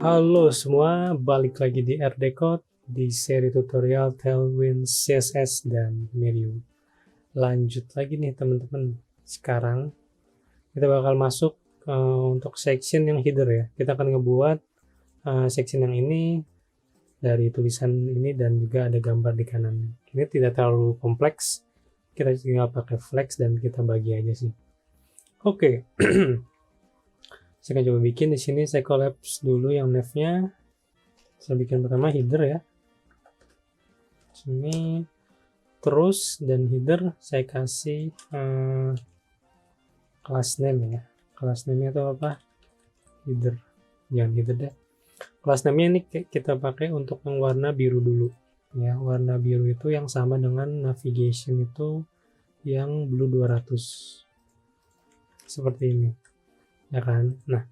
Halo semua, balik lagi di RDCode di seri tutorial Tailwind CSS dan Medium. Lanjut lagi nih teman-teman. Sekarang kita bakal masuk untuk section yang header ya. Kita akan ngebuat section yang ini dari tulisan ini dan juga ada gambar di kanan. Ini tidak terlalu kompleks. Kita tinggal pakai flex dan kita bagi aja sih. Oke. Saya akan coba bikin di sini. Saya collapse dulu yang nav-nya. Saya bikin pertama header ya. Sini terus dan header saya kasih class name ya. Class name-nya itu apa? Header. Jangan header deh. Class name-nya ini kita pakai untuk yang warna biru dulu. Ya, warna biru itu yang sama dengan navigation itu yang blue 200. Seperti ini. Ya kan? Nah,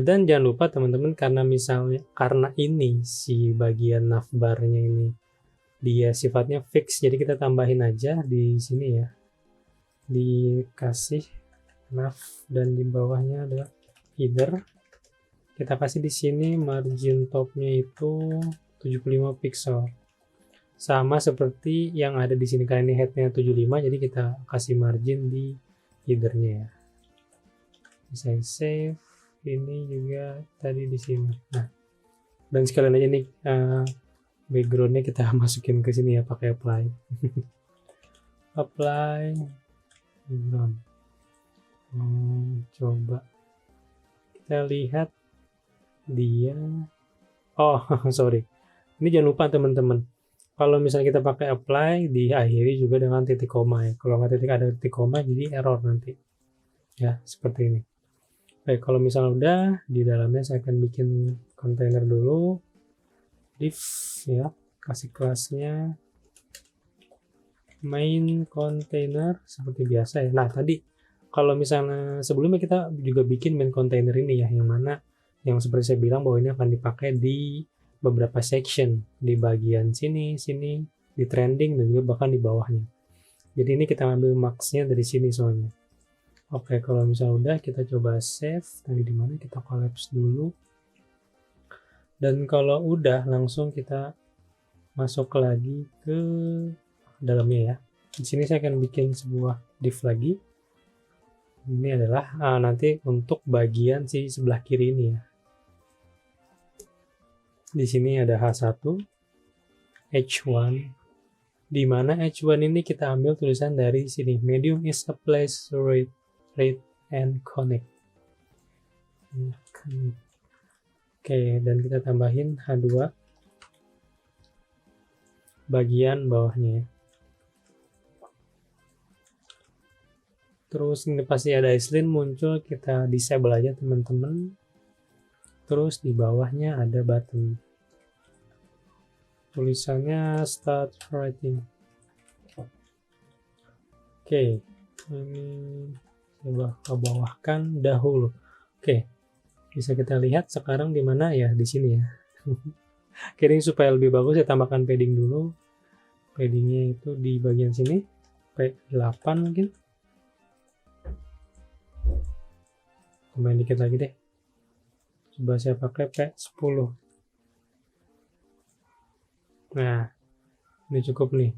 dan jangan lupa teman-teman karena ini si bagian navbar-nya ini dia sifatnya fix, jadi kita tambahin aja di sini ya, dikasih nav dan di bawahnya ada header. Kita kasih di sini margin topnya itu 75 pixel, sama seperti yang ada di sini. Kali ini headnya 75, jadi kita kasih margin di headernya ya. Saya save ini juga tadi di sini. Nah, dan sekalian aja nih backgroundnya kita masukin ke sini ya, pakai apply. Apply background. Coba kita lihat dia. Oh sorry, ini jangan lupa teman-teman, kalau misalnya kita pakai apply diakhiri juga dengan titik koma ya. Kalau nggak ada titik koma jadi error nanti ya, seperti ini. Baik, kalau misalnya udah di dalamnya saya akan bikin kontainer dulu, div ya, kasih kelasnya main container seperti biasa ya. Nah tadi kalau misalnya sebelumnya kita juga bikin main container ini ya, yang mana yang seperti saya bilang bahwa ini akan dipakai di beberapa section, di bagian sini, di trending dan juga bahkan di bawahnya. Jadi ini kita ambil max-nya dari sini soalnya. Oke, kalau misalnya udah kita coba save. Tadi di mana kita collapse dulu. Dan kalau udah langsung kita masuk lagi ke dalamnya ya. Di sini saya akan bikin sebuah div lagi. Ini adalah nanti untuk bagian si sebelah kiri ini ya. Di sini ada H1, H1, di mana H1 ini kita ambil tulisan dari sini. Medium is a place to read and connect. Oke, dan kita tambahin H2 bagian bawahnya ya. Terus ini pasti ada islin muncul, kita disable aja teman-teman. Terus di bawahnya ada button, tulisannya start writing. Oke, ini coba ke bawahkan dahulu. Oke, bisa kita lihat sekarang di mana ya, di sini ya. Kira supaya lebih bagus saya tambahkan padding dulu. Paddingnya itu di bagian sini, P8 mungkin. Tambahin dikit lagi deh. Coba saya pakai P10. Nah, ini cukup nih,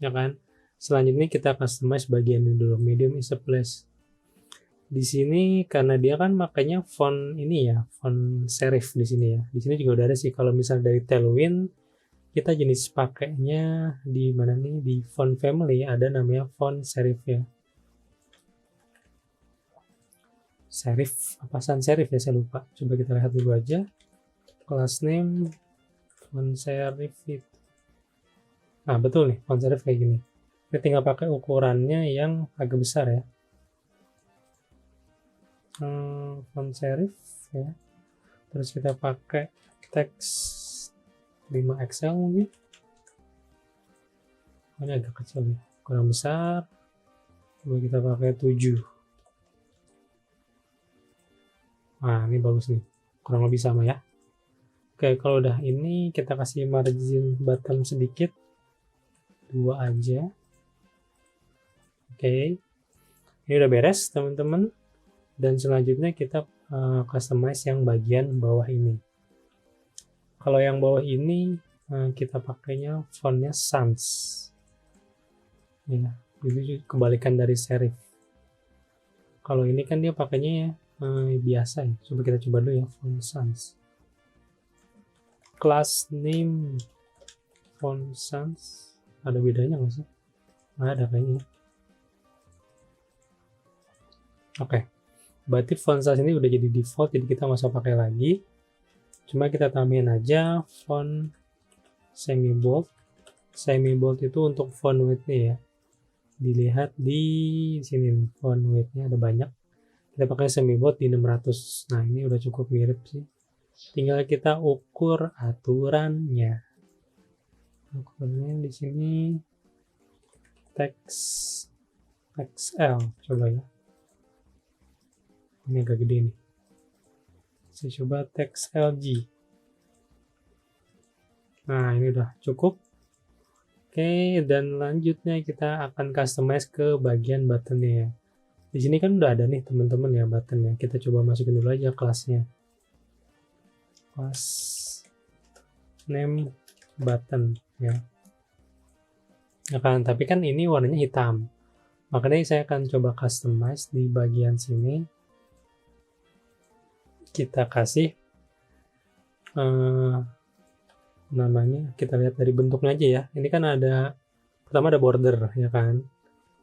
ya kan? Selanjutnya kita customize bagian ini dulu. Medium is a place. Di sini karena dia kan makanya font ini ya, font serif di sini ya. Di sini juga udah ada sih. Kalau misalnya dari Tailwind, kita jenis pakainya di mana nih, di font family ada namanya font serif ya. Serif apa sans serif ya, saya lupa. Coba kita lihat dulu aja. Class name font serif itu. Nah betul nih, font serif kayak gini. Kita tinggal pakai ukurannya yang agak besar ya. Font serif ya. Terus kita pakai teks 5 XL mungkin. Ini agak kecil ya, kurang besar. Coba kita pakai 7. Nah ini bagus nih, kurang lebih sama ya. Oke, kalau udah ini kita kasih margin bottom sedikit, 2 aja. Oke, ini udah beres teman-teman. Dan selanjutnya kita customize yang bagian bawah ini. Kalau yang bawah ini kita pakainya fontnya sans. Ya, itu kebalikan dari serif. Kalau ini kan dia pakainya ya biasa ya. Coba dulu ya, font sans. Class name font sans ada bedanya nggak sih? Nggak ada kayaknya. Oke, berarti font sans ini udah jadi default, jadi kita nggak usah pakai lagi. Cuma kita tambahin aja font semi bold. Semi bold itu untuk font width-nya ya. Dilihat di sini nih, font width-nya ada banyak. Kita pakai semi bold di 600. Nah, ini udah cukup mirip sih. Tinggal kita ukur aturannya. Ukurnya di sini teks XL, coba ya. Ini agak gede nih. Saya coba teks LG. Nah, ini udah cukup. Oke, dan lanjutnya kita akan customize ke bagian buttonnya ya. Di sini kan udah ada nih teman-teman ya buttonnya. Kita coba masukin dulu aja kelasnya. Class name button ya. Nah, kan, tapi kan ini warnanya hitam. Makanya saya akan coba customize di bagian sini. Kita kasih namanya, kita lihat dari bentuknya aja ya. Ini kan ada, pertama ada border ya kan.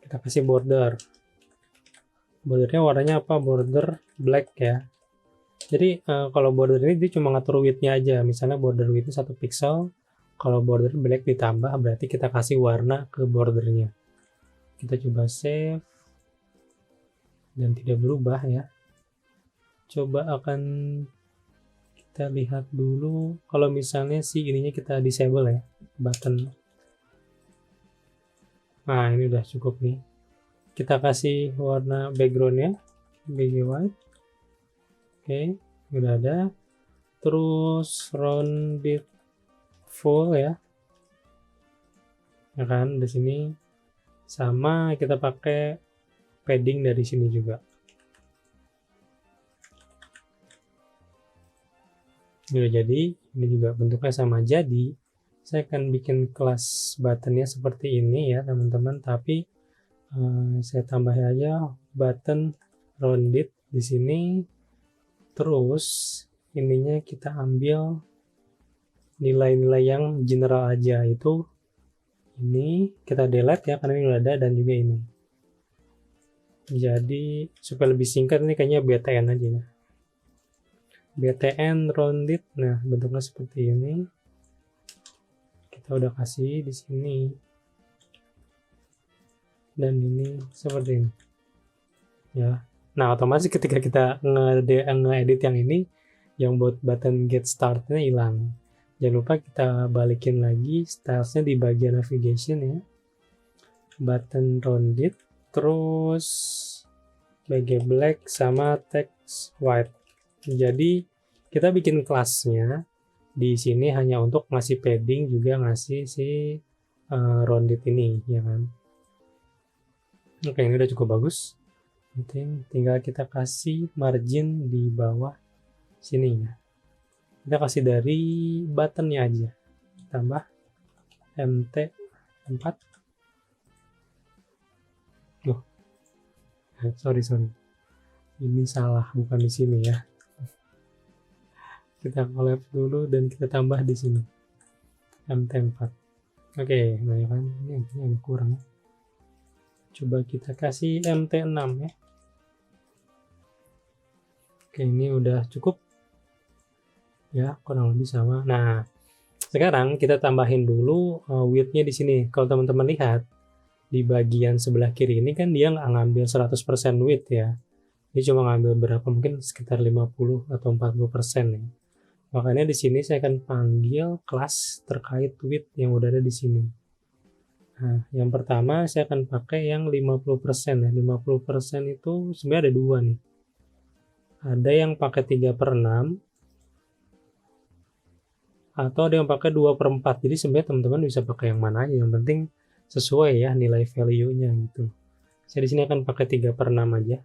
Kita kasih border. Bordernya warnanya apa? Border black ya. Jadi kalau border ini dia cuma ngatur width-nya aja. Misalnya border width-nya 1 pixel. Kalau border black ditambah berarti kita kasih warna ke bordernya. Kita coba save. Dan tidak berubah ya. Coba akan kita lihat dulu kalau misalnya si ininya kita disable ya, button. Nah, ini udah cukup nih. Kita kasih warna backgroundnya BG white. Oke, udah ada. Terus rounded full ya. Ya kan, di sini sama kita pakai padding dari sini juga. Udah jadi, ini juga bentuknya sama. Jadi saya akan bikin kelas buttonnya seperti ini ya teman-teman, tapi saya tambah aja button rounded di sini. Terus ininya kita ambil nilai-nilai yang general aja, itu ini kita delete ya karena ini udah ada, dan juga ini. Jadi supaya lebih singkat ini kayaknya BTN aja ya. BTN rounded. Nah, bentuknya seperti ini. Kita udah kasih di sini. Dan ini seperti ini. Ya. Nah, otomatis ketika kita nge-edit yang ini, yang buat button get start-nya hilang. Jangan lupa kita balikin lagi stylesnya di bagian navigation ya. Button rounded, terus BG black sama text white. Jadi kita bikin kelasnya di sini hanya untuk ngasih padding, juga ngasih si rounded ini ya kan. Oke, ini udah cukup bagus. Tinggal kita kasih margin di bawah sini ya. Kita kasih dari buttonnya aja. Tambah MT4. Loh. Sorry. Ini salah, bukan di sini ya. Kita collapse dulu dan kita tambah di sini MT4. Oke, nah ya kan ini agak kurang ya. Coba kita kasih MT6 ya. Oke, ini udah cukup ya, kurang lebih sama. Nah, sekarang kita tambahin dulu width-nya di sini. Kalau teman-teman lihat di bagian sebelah kiri ini kan dia nggak ngambil 100% width ya. Dia cuma ngambil berapa, mungkin sekitar 50 atau 40% ya. Makanya di sini saya akan panggil kelas terkait width yang udah ada di sini. Nah, yang pertama saya akan pakai yang 50% ya. 50% itu sebenarnya ada dua nih. Ada yang pakai 3/6 atau ada yang pakai 2/4. Jadi sebenarnya teman-teman bisa pakai yang mana aja, yang penting sesuai ya nilai value-nya gitu. Saya di sini akan pakai 3/6 aja.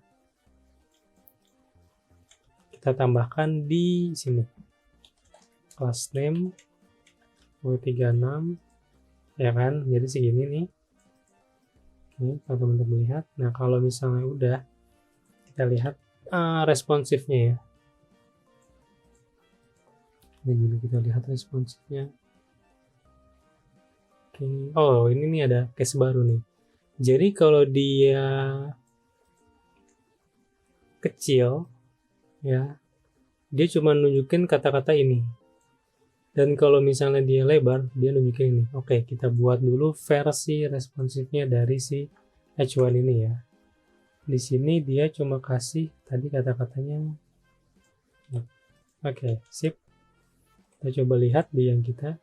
kita tambahkan di sini. Class name W36, ya kan? Jadi segini nih. Oke, kalau teman-teman lihat. Nah, kalau misalnya udah, kita lihat responsifnya ya. Nah, jadi kita lihat responsifnya. Oke. Oh, ini nih ada case baru nih. Jadi kalau dia kecil, ya, dia cuma nunjukin kata-kata ini. Dan kalau misalnya dia lebar, dia nunjukin ini. Oke, kita buat dulu versi responsifnya dari si H1 ini ya. Di sini dia cuma kasih tadi kata-katanya. Oke, sip. Kita coba lihat di yang kita.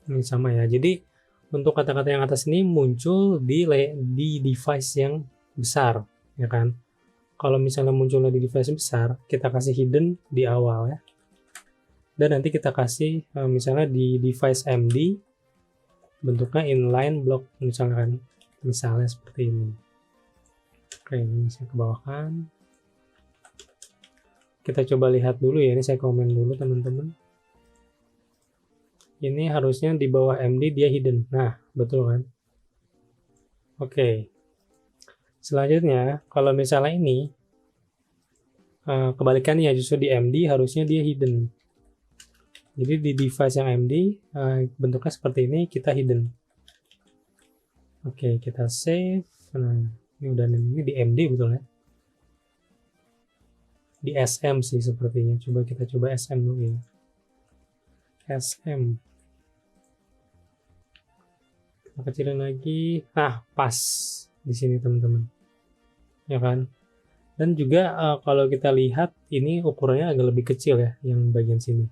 Ini sama ya. Jadi untuk kata-kata yang atas ini muncul di device yang besar, ya kan? Kalau misalnya munculnya di device besar, kita kasih hidden di awal ya. Dan nanti kita kasih misalnya di device MD bentuknya inline block misalnya seperti ini. Oke, ini saya kebawahkan. Kita coba lihat dulu ya, ini saya komen dulu teman-teman. Ini harusnya di bawah MD dia hidden. Nah, betul kan? Oke. Selanjutnya, kalau misalnya ini kebalikannya, justru di MD harusnya dia hidden. Jadi di device yang MD bentuknya seperti ini, kita hidden. Oke, kita save. Nah, ini udah ini di MD betul ya? Di SM sih sepertinya. Coba kita coba SM dulu ya. SM. Kita kecilin lagi. Nah, pas di sini teman-teman. Ya kan? Dan juga kalau kita lihat ini ukurannya agak lebih kecil ya, yang bagian sini.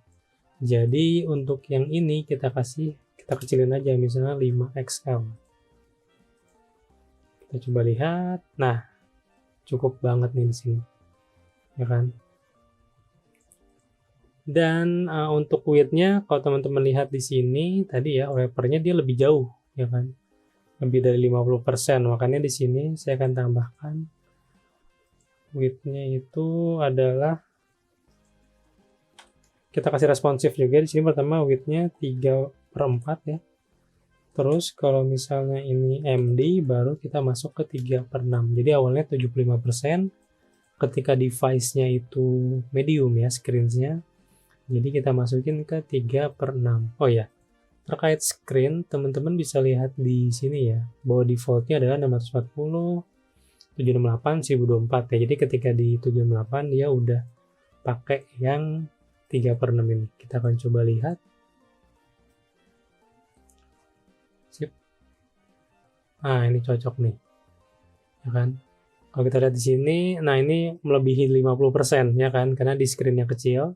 Jadi untuk yang ini kita kecilin aja misalnya 5XL. Kita coba lihat. Nah, cukup banget nih di sini. Ya kan? Dan untuk width-nya kalau teman-teman lihat di sini tadi ya, wrapper-nya dia lebih jauh, ya kan? Lebih dari 50%. Makanya di sini saya akan tambahkan width-nya itu adalah kita kasih responsif juga di sini. Pertama width-nya 3/4 ya. Terus kalau misalnya ini MD baru kita masuk ke 3/6. Jadi awalnya 75%, ketika device-nya itu medium ya screen-nya. Jadi kita masukin ke 3/6. Oh ya, terkait screen teman-teman bisa lihat di sini ya, bahwa default-nya adalah 640 768 1024 ya. Jadi ketika di 768 dia udah pakai yang 3/6 ini. Kita akan coba lihat. Sip. Nah, ini cocok nih. Ya kan? Kalau kita lihat di sini, nah ini melebihi 50% ya kan? Karena di screen-nya kecil.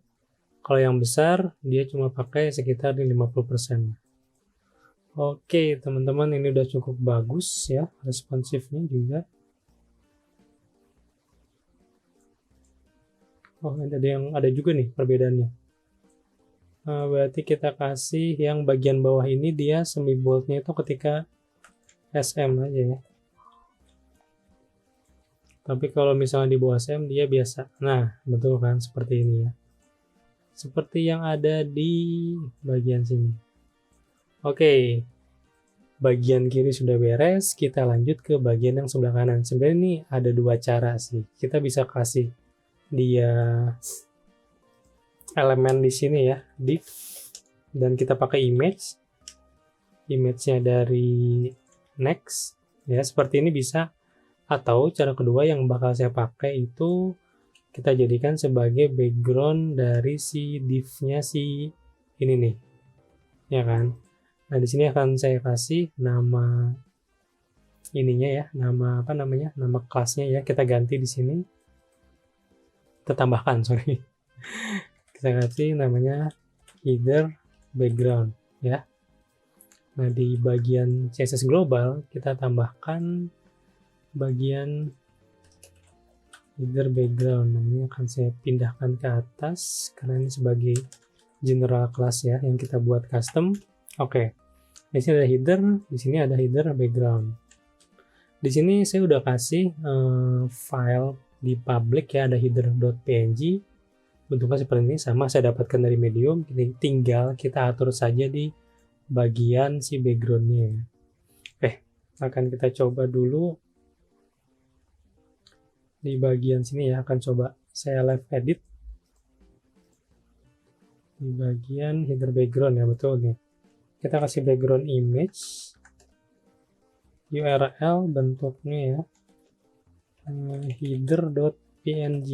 Kalau yang besar, dia cuma pakai sekitar 50%. Oke, teman-teman, ini udah cukup bagus ya, responsifnya juga. Oh, ada juga nih perbedaannya. Nah, berarti kita kasih yang bagian bawah ini dia semi boldnya itu ketika SM aja ya. Tapi kalau misalnya di bawah SM dia biasa. Nah, betul kan seperti ini ya. Seperti yang ada di bagian sini. Oke. Bagian kiri sudah beres, kita lanjut ke bagian yang sebelah kanan. Sebenarnya ini ada dua cara sih. Kita bisa kasih dia elemen di sini ya, div, dan kita pakai image-nya dari next ya, seperti ini bisa. Atau cara kedua yang bakal saya pakai itu kita jadikan sebagai background dari si div-nya si ini nih, ya kan? Nah di sini akan saya kasih nama ininya ya, nama apa namanya, nama kelasnya ya, kita ganti di sini, kita tambahkan sorry. Kita kasih namanya header background ya. Nah di bagian CSS global kita tambahkan bagian header background. Nah ini akan saya pindahkan ke atas karena ini sebagai general class ya yang kita buat custom. Oke. Di sini ada header, di sini ada header background. Di sini saya udah kasih file di public ya, ada header.png, bentuknya seperti ini, sama saya dapatkan dari Medium. Tinggal kita atur saja di bagian si backgroundnya. Akan kita coba dulu di bagian sini ya, akan coba saya live edit di bagian header background ya, betul nih. Kita kasih background image, URL bentuknya ya, header.png.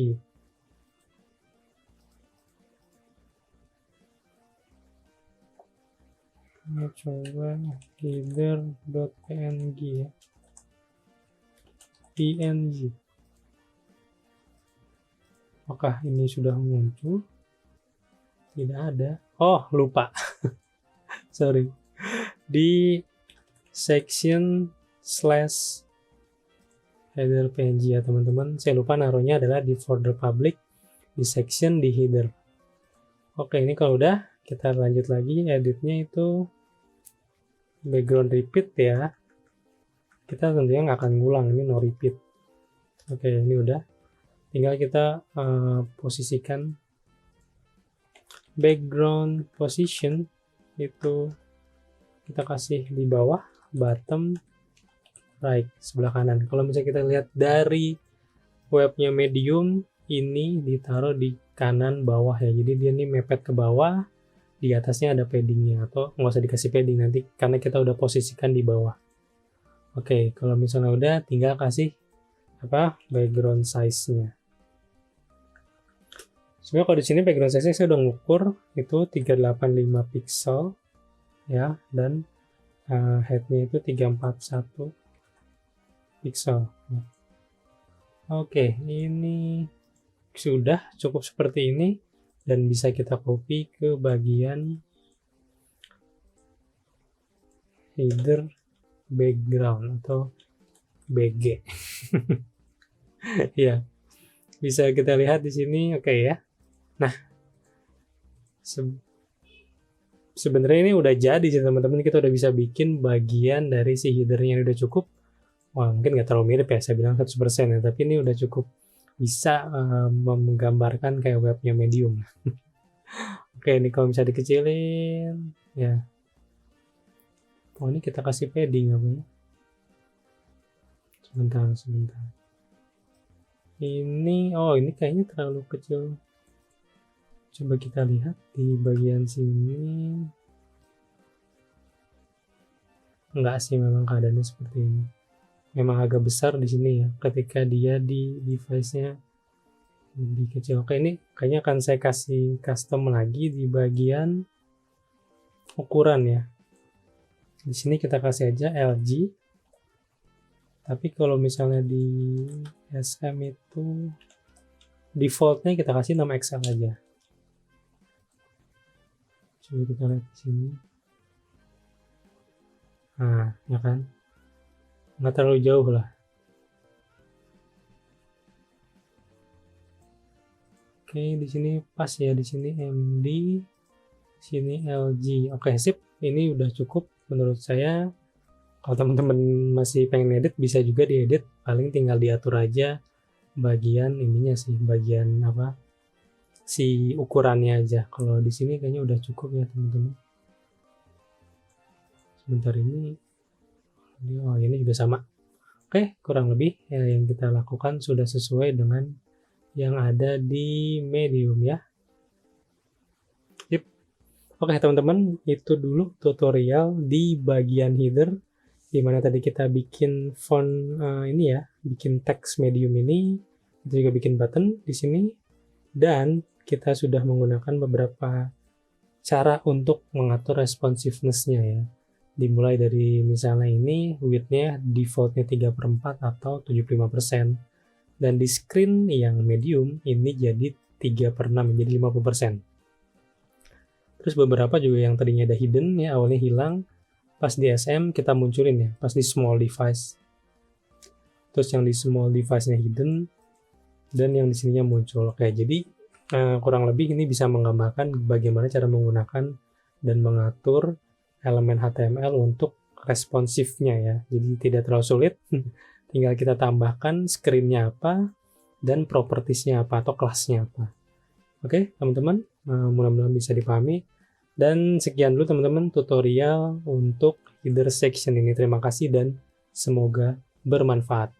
Ini coba header.png ya, png. Apakah ini sudah muncul? Tidak ada. Oh, lupa. Sorry. Di section /header png ya teman-teman. Saya lupa naruhnya adalah di folder public, di section di header. Oke, ini kalau udah, kita lanjut lagi. Editnya itu background repeat ya. Kita tentunya nggak akan ngulang, ini no repeat. Oke, ini udah. Tinggal kita posisikan background position itu kita kasih di bawah, bottom right, sebelah kanan. Kalau misalnya kita lihat dari webnya Medium, ini ditaruh di kanan bawah ya, jadi dia ini mepet ke bawah, di atasnya ada paddingnya, atau nggak usah dikasih padding nanti karena kita udah posisikan di bawah. Oke, kalau misalnya udah, tinggal kasih background size-nya. Sebenarnya kalau di sini background size-nya saya udah ngukur itu 385 pixel ya, dan height-nya itu 341 pixel. Oke, ini sudah cukup seperti ini dan bisa kita copy ke bagian header background atau BG. Ya, bisa kita lihat di sini, oke ya. Nah, sebenarnya ini udah jadi sih teman-teman, kita udah bisa bikin bagian dari si headernya udah cukup. Wah, mungkin nggak terlalu mirip ya, saya bilang 100% ya, tapi ini udah cukup bisa menggambarkan kayak webnya Medium. Oke, ini kalau bisa dikecilin ya. Oh, ini kita kasih padding apa ya? Sebentar. Ini, oh ini kayaknya terlalu kecil. Coba kita lihat di bagian sini. Enggak sih, memang keadaannya seperti ini. Memang agak besar di sini ya, ketika dia di device-nya lebih kecil. Oke, ini kayaknya akan saya kasih custom lagi di bagian ukuran ya. Di sini kita kasih aja LG. Tapi kalau misalnya di SM itu defaultnya kita kasih 6XL aja. Coba kita lihat di sini. Nah, ya kan? Nggak terlalu jauh lah. Oke, di sini pas ya, di sini MD, di sini LG. Oke, sip. Ini udah cukup menurut saya. Kalau teman-teman masih pengen edit, bisa juga diedit. Paling tinggal diatur aja bagian ininya sih, bagian si ukurannya aja. Kalau di sini kayaknya udah cukup ya teman-teman. Sebentar ini, oh ini juga sama. Oke, kurang lebih ya, yang kita lakukan sudah sesuai dengan yang ada di Medium ya. Yep. Oke teman-teman, itu dulu tutorial di bagian header, dimana tadi kita bikin font ini ya, bikin teks Medium ini, kita juga bikin button di sini, dan kita sudah menggunakan beberapa cara untuk mengatur responsiveness-nya ya. Dimulai dari misalnya ini width-nya default-nya 3/4 atau 75%. Dan di screen yang medium ini jadi 3/6, jadi 50%. Terus beberapa juga yang tadinya ada hidden ya, awalnya hilang, pas di SM kita munculin ya, pas di small device. Terus yang di small device-nya hidden, dan yang di sininya muncul. Oke, jadi kurang lebih ini bisa menggambarkan bagaimana cara menggunakan dan mengatur elemen HTML untuk responsifnya ya. Jadi tidak terlalu sulit, tinggal kita tambahkan screen-nya apa, dan propertiesnya apa atau kelasnya apa. Oke, teman-teman, mudah-mudahan bisa dipahami. Dan sekian dulu teman-teman tutorial untuk header section ini. Terima kasih dan semoga bermanfaat.